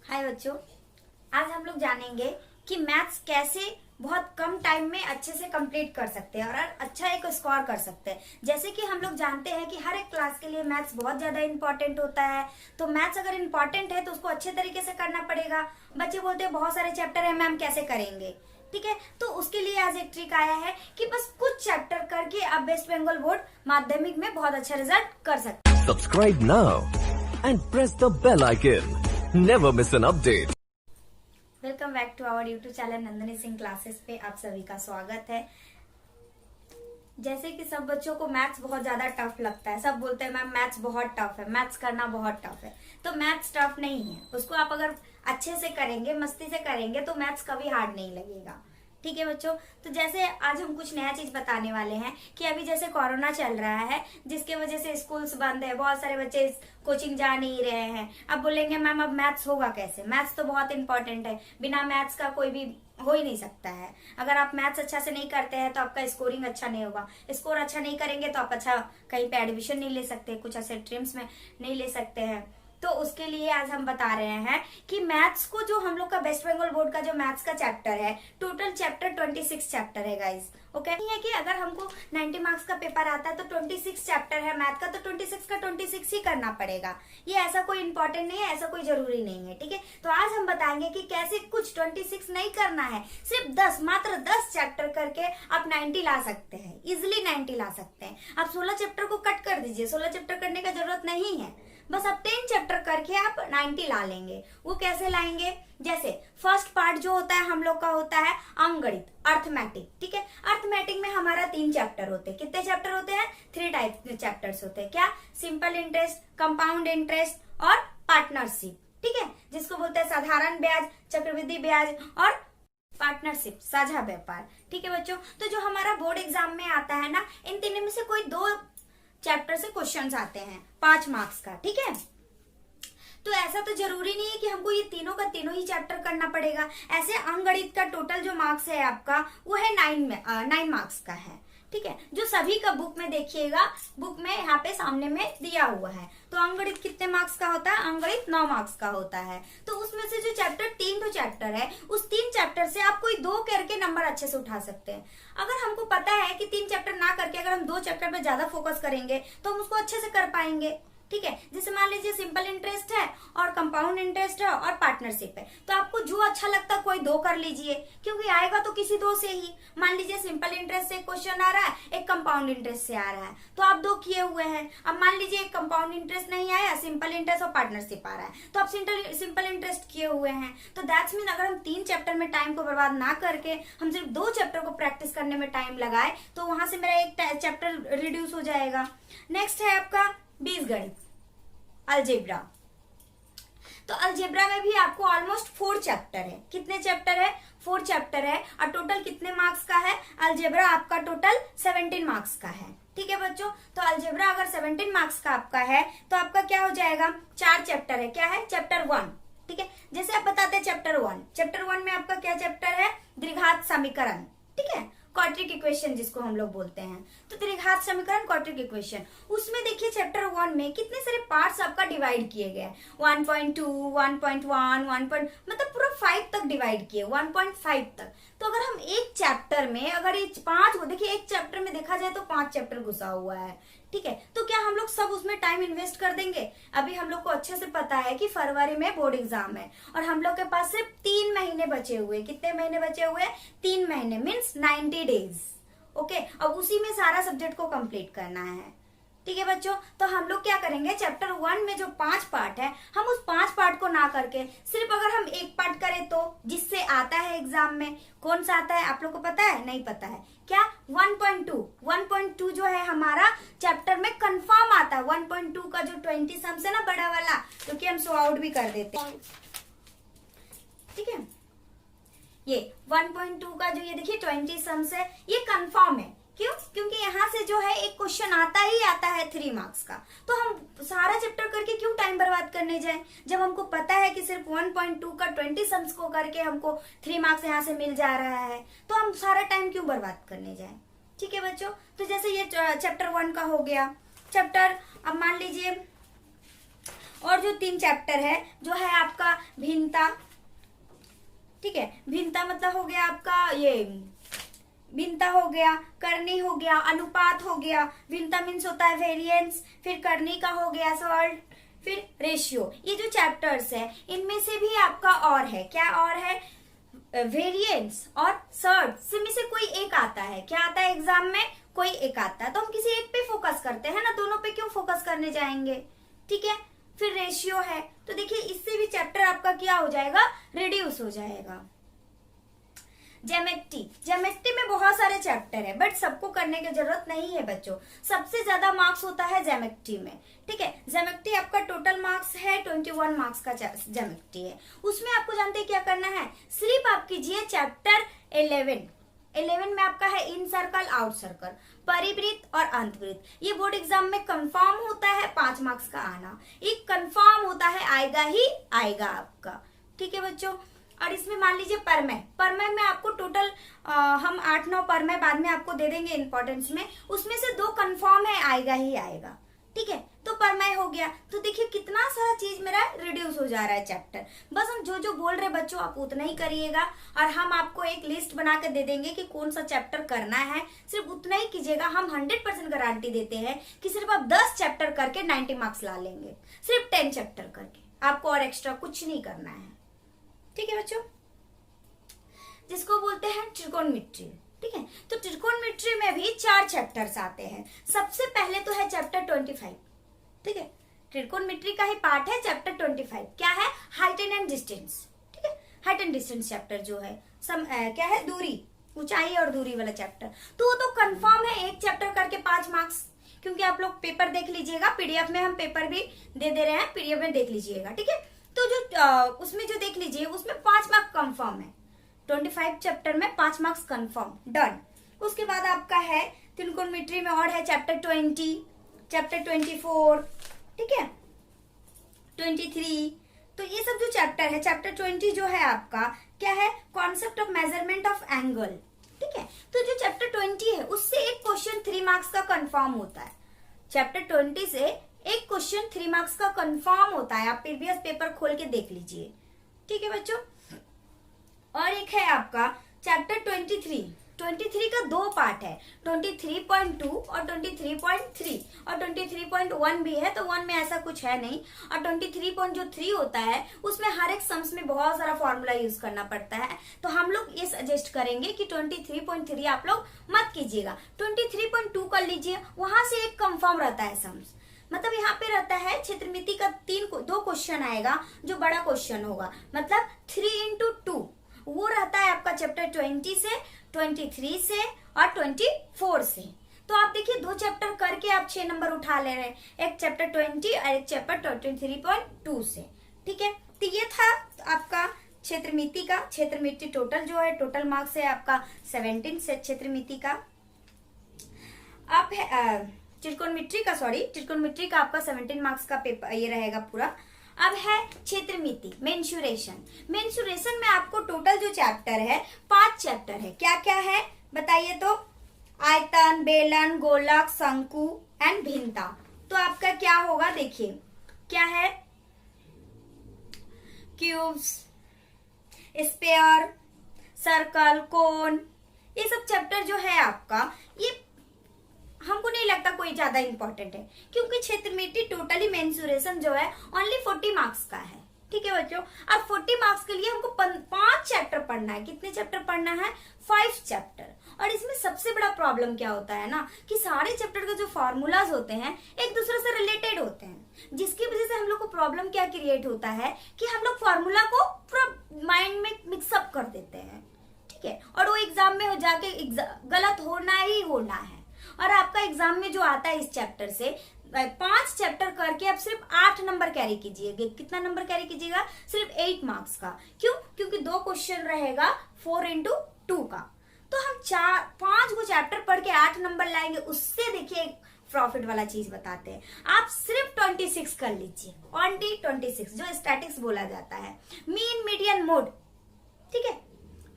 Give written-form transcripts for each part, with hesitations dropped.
हाय बच्चों, आज हम लोग जानेंगे कि मैथ्स कैसे बहुत कम टाइम में अच्छे से कंप्लीट कर सकते हैं और अच्छा एक स्कोर कर सकते हैं। जैसे कि हम लोग जानते हैं कि हर एक क्लास के लिए मैथ्स बहुत ज्यादा इंपॉर्टेंट होता है। तो मैथ्स अगर इंपॉर्टेंट है तो उसको अच्छे तरीके से करना पड़ेगा। बच्चे बोलते हैं बहुत सारे चैप्टर है मैम, कैसे करेंगे? ठीक है, तो उसके लिए आज एक ट्रिक आया है कि बस कुछ चैप्टर करके आप वेस्ट बंगाल बोर्ड माध्यमिक में बहुत अच्छा रिजल्ट कर सकते हैं। Subscribe now and press the bell icon. Never miss an update. Welcome back to our YouTube channel Nandini Singh classes पे आप सभी का स्वागत है। जैसे कि सब बच्चों को मैथ्स बहुत ज्यादा टफ लगता है, सब बोलते हैं मैम मैथ्स बहुत टफ है, मैथ्स करना बहुत टफ है। तो मैथ्स टफ नहीं है, उसको आप अगर अच्छे से करेंगे, मस्ती से करेंगे तो मैथ्स कभी हार्ड नहीं लगेगा। ठीक है बच्चों, तो जैसे आज हम कुछ नया चीज बताने वाले हैं कि अभी जैसे कोरोना चल रहा है, जिसके वजह से स्कूल्स बंद है, बहुत सारे बच्चे कोचिंग जा नहीं रहे हैं। अब बोलेंगे मैम अब मैथ्स होगा कैसे? मैथ्स तो बहुत इंपॉर्टेंट है, बिना मैथ्स का कोई भी हो ही नहीं सकता है। अगर आप मैथ्स अच्छा से नहीं करते हैं तो आपका स्कोरिंग अच्छा नहीं होगा, स्कोर अच्छा नहीं करेंगे तो आप अच्छा कहीं पे एडमिशन नहीं ले सकते, कुछ ऐसे स्ट्रीम्स में नहीं ले सकते हैं। तो उसके लिए आज हम बता रहे हैं कि मैथ्स को, जो हम लोग का वेस्ट बंगाल बोर्ड का जो मैथ्स का चैप्टर है, टोटल चैप्टर 26 चैप्टर है गाइस। ओके, नहीं है कि अगर हमको 90 मार्क्स का पेपर आता है तो 26 चैप्टर है मैथ का, तो 26 का 26 ही करना पड़ेगा। ये ऐसा कोई इंपॉर्टेंट नहीं है, ऐसा कोई जरूरी नहीं है। ठीक है, तो आज हम बताएंगे कि कैसे कुछ 26 नहीं करना है, सिर्फ 10, मात्र 10 चैप्टर करके आप 90 ला सकते हैं, इजिली 90 ला सकते हैं। आप 16 चैप्टर को कट कर दीजिए, 16 चैप्टर करने का जरूरत नहीं है, बस आप 10 चैप्टर करके आप 90 ला लेंगे। वो कैसे लाएंगे? जैसे फर्स्ट पार्ट जो होता है हम लोग का होता है अंकगणित, अर्थमेटिक। ठीक है, अर्थमेटिक में हमारा 3 चैप्टर होते हैं। कितने चैप्टर होते हैं? 3 टाइप के चैप्टर्स होते हैं। क्या? सिंपल इंटरेस्ट, कंपाउंड इंटरेस्ट और पार्टनरशिप। ठीक है, जिसको बोलते हैं साधारण ब्याज, चक्रवृद्धि ब्याज और पार्टनरशिप, साझा व्यापार। ठीक है बच्चों, तो जो हमारा बोर्ड एग्जाम में आता है ना, इन तीनों में से कोई 2 चैप्टर से क्वेश्चंस आते हैं 5 मार्क्स का। ठीक है, तो ऐसा तो जरूरी नहीं है कि हमको ये तीनों का तीनों ही चैप्टर करना पड़ेगा। ऐसे अंकगणित का टोटल जो मार्क्स है आपका वो है 9 मार्क्स का है। ठीक है, जो सभी का बुक में देखिएगा, बुक में यहाँ पे सामने में दिया हुआ है। तो अंकगणित कितने मार्क्स का होता है? अंकगणित 9 मार्क्स का होता है। तो उसमें से जो चैप्टर 3 चैप्टर है, उस 3 चैप्टर से आप कोई 2 करके नंबर अच्छे से उठा सकते हैं। अगर हमको पता है कि 3 चैप्टर ना करके अगर हम 2 चैप्टर पे ज्यादा फोकस करेंगे तो हम उसको अच्छे से कर पाएंगे। ठीक है, जैसे मान लीजिए सिंपल इंटरेस्ट है और कंपाउंड इंटरेस्ट है और पार्टनरशिप है, तो आपको जो अच्छा लगता है कोई 2 कर लीजिए, क्योंकि आएगा तो किसी 2 से ही। मान लीजिए सिंपल इंटरेस्ट से क्वेश्चन आ रहा है, एक कंपाउंड इंटरेस्ट से आ रहा है, तो आप 2 किए हुए हैं। अब मान लीजिए एक कंपाउंड इंटरेस्ट नहीं आया, सिंपल इंटरेस्ट और पार्टनरशिप आ रहा है, तो आप सिंपल इंटरेस्ट किए हुए हैं। तो दैट्स मीन अगर हम 3 चैप्टर में टाइम को बर्बाद ना करके हम सिर्फ 2 चैप्टर को प्रैक्टिस करने में टाइम लगाए, तो वहां से मेरा एक चैप्टर रिड्यूस हो जाएगा। नेक्स्ट है आपका बीजगणित, अलजेब्रा। तो अलजेब्रा में भी आपको ऑलमोस्ट 4 चैप्टर है। कितने चैप्टर है? 4 चैप्टर है। और टोटल कितने मार्क्स का है? अलजेब्रा आपका टोटल 17 मार्क्स का है। ठीक है बच्चों, तो अलजेब्रा अगर 17 मार्क्स का आपका है तो आपका क्या हो जाएगा? 4 चैप्टर है। क्या है? चैप्टर 1। ठीक है, जैसे आप बताते हैं चैप्टर 1, चैप्टर 1 में आपका क्या चैप्टर है? द्विघात समीकरण। ठीक है, क्वाड्रेटिक इक्वेशन जिसको हम लोग बोलते हैं, तो द्विघात समीकरण, क्वाड्रेटिक इक्वेशन। उसमें देखिए चैप्टर 1 में कितने सारे पार्ट्स आपका डिवाइड किए गए, 1.2, 1.1, मतलब पूरा 5 तक डिवाइड किए, 1.5 तक। तो अगर हम एक चैप्टर में अगर ये 5 को देखिए, एक चैप्टर में देखा जाए तो 5 चैप्टर घुसा हुआ है। ठीक है, तो क्या हम लोग सब उसमें टाइम इन्वेस्ट कर देंगे? अभी हम लोग को अच्छे से पता है कि फरवरी में बोर्ड एग्जाम है और हम लोग के पास सिर्फ 3 महीने बचे हुए। कितने महीने बचे हुए? 3 महीने, मीन्स 90 डेज। ओके, अब उसी में सारा सब्जेक्ट को कंप्लीट करना है। ठीक है बच्चों, तो हम लोग क्या करेंगे, चैप्टर 1 में जो 5 पार्ट है, हम उस 5 पार्ट को ना करके सिर्फ अगर हम एक पार्ट करें तो, जिससे आता है एग्जाम में, कौन सा आता है आप लोग को पता है? नहीं पता है क्या? 1.2 जो है हमारा चैप्टर में कंफर्म आता है। 1.2 का जो 20 सम्स है ना, बड़ा वाला, जो कि हम सो आउट भी कर देते हैं। ठीक है, ये 1.2 का जो ये देखिए 20 सम्स है, ये कंफर्म है। क्यों? क्योंकि यहाँ से जो है एक क्वेश्चन आता ही आता है 3 मार्क्स का। तो हम सारा चैप्टर करके क्यों टाइम बर्बाद करने जाए, जब हमको पता है कि सिर्फ 1.2 का 20 सम्स को करके हमको 3 मार्क्स यहाँ से मिल जा रहा है, तो हम सारा टाइम क्यों बर्बाद करने जाए। ठीक है बच्चों, तो जैसे ये चैप्टर 1 का हो गया। चैप्टर, अब मान लीजिए और जो 3 चैप्टर है जो है आपका भिन्नता, ठीक है, भिन्नता मतलब हो गया आपका ये भिन्नता हो गया, करनी हो गया, अनुपात हो गया, भिन्नता मीन्स होता है वेरिएंस, फिर करनी का हो गया सॉल्ट, फिर रेशियो। ये जो चैप्टर्स है इनमें से भी आपका और है, क्या और है, वेरिएंस और सर्ट में से कोई एक आता है। क्या आता है एग्जाम में, कोई एक आता है, तो हम किसी एक पे फोकस करते हैं ना, दोनों पे क्यों फोकस करने जाएंगे, ठीक है। फिर रेशियो है, तो देखिए इससे भी चैप्टर आपका क्या हो जाएगा, रिड्यूस हो जाएगा। ज्योमेट्री में बहुत सारे चैप्टर है बट सबको करने की जरूरत नहीं है बच्चों, सबसे ज्यादा मार्क्स होता है ज्योमेट्री में, ठीक है। ज्योमेट्री आपका टोटल मार्क्स है 21 मार्क्स का ज्योमेट्री है। उसमें आपको जानते हैं क्या करना है, सिर्फ आप कीजिए चैप्टर 11 में आपका है इन सर्कल आउट सर्कल, परिवृत्त और अंतवृत्त। ये बोर्ड एग्जाम में कंफर्म होता है 5 मार्क्स का आना, एक कंफर्म होता है, आएगा ही आएगा आपका, ठीक है बच्चों। और इसमें मान लीजिए परमय में आपको टोटल हम 8-9 परमय बाद में आपको दे देंगे इंपॉर्टेंस में, उसमें से 2 कंफर्म है, आएगा ही आएगा, ठीक है। तो परमय हो गया, तो देखिए कितना सारा चीज मेरा रिड्यूस हो जा रहा है चैप्टर। बस हम जो जो बोल रहे बच्चों आप उतना ही करिएगा और हम आपको एक लिस्ट बना के दे देंगे कि कौन सा चैप्टर करना है, सिर्फ उतना ही कीजिएगा। हम 100% गारंटी देते हैं कि सिर्फ आप 10 चैप्टर करके 90 मार्क्स ला लेंगे, सिर्फ 10 चैप्टर करके, आपको और एक्स्ट्रा कुछ नहीं करना है, ठीक है बच्चों। जिसको बोलते हैं त्रिकोणमिति, ठीक है। तो त्रिकोणमिति में भी 4 चैप्टर्स आते हैं। सबसे पहले तो है चैप्टर 25, ठीक है, त्रिकोणमिति का ही पार्ट है चैप्टर 25। क्या है, हाइट एंड डिस्टेंस, ठीक है। हाइट एंड डिस्टेंस चैप्टर जो है क्या है, दूरी, ऊंचाई और दूरी वाला चैप्टर, तो वो तो कंफर्म है, एक चैप्टर करके 5 मार्क्स, क्योंकि आप लोग पेपर देख लीजिएगा, पीडीएफ में हम पेपर भी दे रहे हैं, पीडीएफ में देख लीजिएगा, ठीक है। तो जो उसमें जो देख लीजिए उसमें 5 मार्क्स कंफर्म है, 25 चैप्टर में 5 मार्क्स कंफर्म, डन। उसके बाद आपका है त्रिकोणमिति में और है चैप्टर 20, चैप्टर 24, ठीक है, 23। तो ये सब जो चैप्टर है, चैप्टर 20 जो है आपका क्या है, concept of measurement of angle, ठीक है। तो जो चैप्टर 20 है उससे एक क्वेश्चन 3 मार्क्स का कंफर्म होता है, चैप्टर 20 से एक क्वेश्चन 3 मार्क्स का कंफर्म होता है, आप प्रीवियस पेपर खोल के देख लीजिए, ठीक है बच्चों। और एक है आपका चैप्टर 23 का 2 पार्ट है, 23.2 और 23.3, और 23.1 भी है, तो 1 में ऐसा कुछ है नहीं। और 23.3 होता है उसमें हर एक सम्स में बहुत सारा फॉर्मूला यूज करना पड़ता है, तो हम लोग ये सजेस्ट करेंगे कि 23.3 आप लोग मत कीजिएगा, 23.2 कर लीजिए, वहां से एक कंफर्म रहता है सम्स। मतलब यहाँ पे रहता है क्षेत्रमिति का 2 क्वेश्चन आएगा जो बड़ा क्वेश्चन होगा, मतलब 3x2 वो रहता है आपका चैप्टर 20 से, 23 से और 24 से। तो आप देखिए 2 चैप्टर करके आप 6 नंबर उठा ले रहे हैं, एक चैप्टर 20 और एक चैप्टर 23.2 से, ठीक है। तो ये था आपका क्षेत्रमिति का। क्षेत्रमिति टोटल जो है, टोटल मार्क्स है आपका 17 से क्षेत्रमिति का। अब है त्रिकोणमिति का आपका 17 मार्क्स का पेपर ये रहेगा पूरा। अब है क्षेत्रमिति, मेंसुरेशन में आपको टोटल जो चैप्टर है 5 चैप्टर है। क्या क्या है बताइए तो, आयतन, बेलन, गोलक, शंकु एंड भिन्नता। तो आपका क्या होगा देखिए, क्या है, क्यूब्स, स्फीयर, सर्कल, कोन, ये सब चैप्टर जो है आपका, ये हमको नहीं लगता कोई ज्यादा इंपॉर्टेंट है, क्योंकि क्षेत्रमिति टोटली मेंसुरेशन जो है ओनली 40 मार्क्स का है, ठीक है बच्चों। और 40 मार्क्स के लिए हमको 5 चैप्टर पढ़ना है। कितने चैप्टर पढ़ना है, 5 चैप्टर। और इसमें सबसे बड़ा प्रॉब्लम क्या होता है ना, कि सारे चैप्टर के जो फॉर्मूलाज होते हैं एक दूसरे से रिलेटेड होते हैं, जिसकी वजह से हम लोग को प्रॉब्लम क्या क्रिएट होता है कि हम लोग फॉर्मूला को पूरा माइंड में मिक्सअप कर देते हैं, ठीक है। और वो एग्जाम में हो जाके गलत होना ही होना है। और आपका एग्जाम में जो आता है इस चैप्टर से 5 चैप्टर करके आप सिर्फ 8 नंबर कैरी कीजिएगा। कितना नंबर कैरी कीजिएगा, सिर्फ 8 मार्क्स का। क्यों, क्योंकि 2 क्वेश्चन रहेगा 4x2 का। तो हम 5 को चैप्टर पढ़ के 8 नंबर लाएंगे, उससे देखिए प्रॉफिट वाला चीज बताते हैं। आप सिर्फ 26 कर लीजिए, ओनली 26 जो स्टैटिक्स बोला जाता है, मीन, मीडियन, मोड, ठीक है।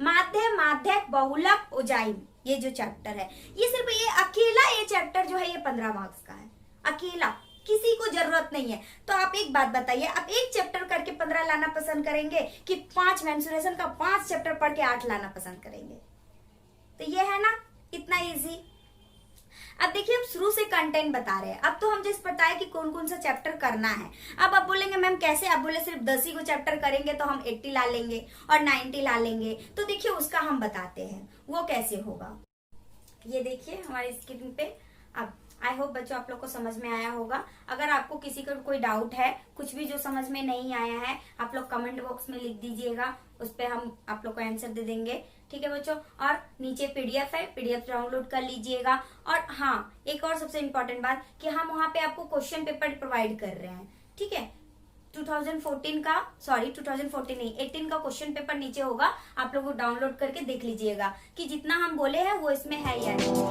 माध्य, माध्यक, बहुलक, उज्जाई, ये जो चैप्टर है, ये सिर्फ ये अकेला ये चैप्टर जो है ये 15 मार्क्स का है, अकेला। किसी को जरूरत नहीं है। तो आप एक बात बताइए, आप एक चैप्टर करके 15 लाना पसंद करेंगे कि 5 मेंस्ट्रुएशन का 5 चैप्टर पढ़ के 8 लाना पसंद करेंगे? तो ये है ना इतना इजी। अब देखिए, हम शुरू से कंटेंट बता रहे हैं। अब तो हम जैसे पता है कि कौन कौन सा चैप्टर करना है। अब आप बोलेंगे मैम कैसे? आप बोले सिर्फ 10 ही को चैप्टर करेंगे तो हम 80 ला लेंगे और 90 ला लेंगे। तो देखिए उसका हम बताते हैं वो कैसे होगा। ये देखिए हमारी स्क्रीन पे। अब आई होप बच्चों आप लोग को समझ में आया होगा। अगर आपको किसी का कोई डाउट है, कुछ भी जो समझ में नहीं आया है, आप लोग कमेंट बॉक्स में लिख दीजिएगा, उस पर हम आप लोग को आंसर दे देंगे। ठीक है बच्चों। और नीचे पीडीएफ है, पीडीएफ डाउनलोड कर लीजिएगा। और हाँ, एक और सबसे इम्पोर्टेंट बात कि हम वहां पे आपको क्वेश्चन पेपर प्रोवाइड कर रहे हैं। ठीक है, 2014 का, सॉरी 2014 नहीं, 18 का क्वेश्चन पेपर नीचे होगा, आप लोग डाउनलोड करके देख लीजिएगा कि जितना हम बोले हैं वो इसमें है या नहीं।